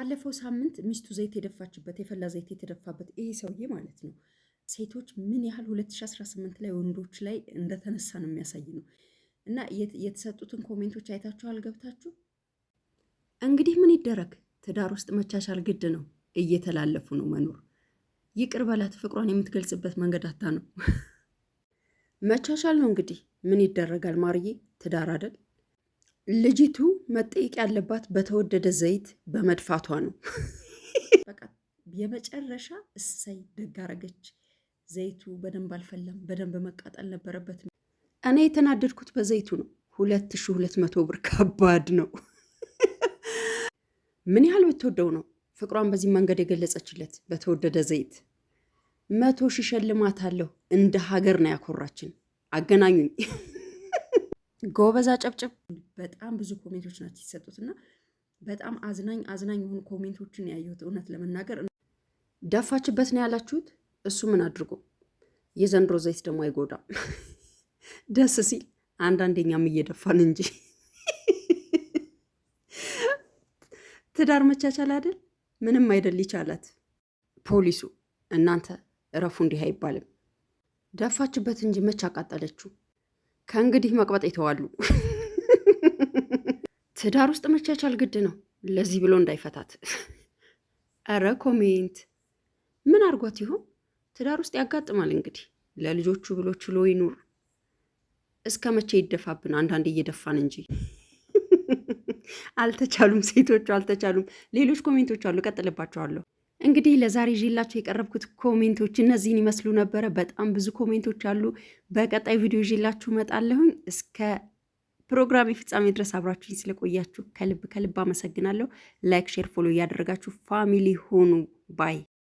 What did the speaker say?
ባለፈው ሳምንት ሚስቱ ዘይት የደፋችበት የፈላ ዘይት የተደፋበት ይሄ ሰውዬ ማለት ነው ሴቶች ምን ያህል 2018 ላይ ወንዶች ላይ እንደተነሳ ነው የሚያሳይ ነው። እና የተሰጡትን ኮሜንቶች አይታችኋል ገብታችሁ? እንግዲህ ምን ይደረግ፣ ትዳር ውስጥ መቻቻል ግድ ነው። እየተላለፉ ነው መኖር። ይቅር በላት ፍቅሯን የምትገልጽበት መንገድ አታ ነው መቻቻል ነው እንግዲህ ምን ይደረጋል። ማርዬ ትዳር አይደል? ልጅቱ መጠየቅ ያለባት በተወደደ ዘይት በመድፋቷ ነው። በቃ የመጨረሻ እሰይ ደግ አረገች። ዘይቱ በደንብ አልፈላም፣ በደንብ መቃጠል ነበረበት። እኔ የተናደድኩት በዘይቱ ነው። 2200 ብር ከባድ ነው። ምን ያህል ብትወደው ነው ፍቅሯን በዚህ መንገድ የገለጸችለት? በተወደደ ዘይት 100 ሺህ ሽልማት አለው። እንደ ሀገር ነው ያኮራችን። አገናኙኝ። ጎበዛ ጨብጭብ። በጣም ብዙ ኮሜንቶች ናቸው የተሰጡት እና በጣም አዝናኝ የሆኑ ኮሜንቶችን ያየሁት። እውነት ለመናገር ደፋችበት ነው ያላችሁት። እሱ ምን አድርጎ የዘንድሮ ዘይት ደግሞ አይጎዳም። ደስ ሲል አንዳንዴኛም እየደፋን እንጂ ትዳር መቻቻል አይደል? ምንም አይደል ይቻላት። ፖሊሱ እናንተ እረፉ፣ እንዲህ አይባልም። ደፋችበት እንጂ መች አቃጠለችው። ከእንግዲህ መቅበጥ ይተዋሉ። ትዳር ውስጥ መቻቻል ግድ ነው፣ ለዚህ ብሎ እንዳይፈታት። እረ ኮሜንት ምን አድርጓት ይሆን? ትዳር ውስጥ ያጋጥማል እንግዲህ። ለልጆቹ ብሎ ችሎ ይኑር። እስከ መቼ ይደፋብን? አንዳንድ እየደፋን እንጂ አልተቻሉም፣ ሴቶቹ አልተቻሉም። ሌሎች ኮሜንቶች አሉ፣ ቀጥልባቸዋለሁ። እንግዲህ ለዛሬ ይዤላችሁ የቀረብኩት ኮሜንቶች እነዚህን ይመስሉ ነበረ። በጣም ብዙ ኮሜንቶች አሉ። በቀጣይ ቪዲዮ ይዤላችሁ እመጣለሁኝ። እስከ ፕሮግራም ፍጻሜ ድረስ አብራችሁኝ ስለቆያችሁ ከልብ አመሰግናለሁ። ላይክ፣ ሼር፣ ፎሎ እያደረጋችሁ ፋሚሊ ሆኑ ባይ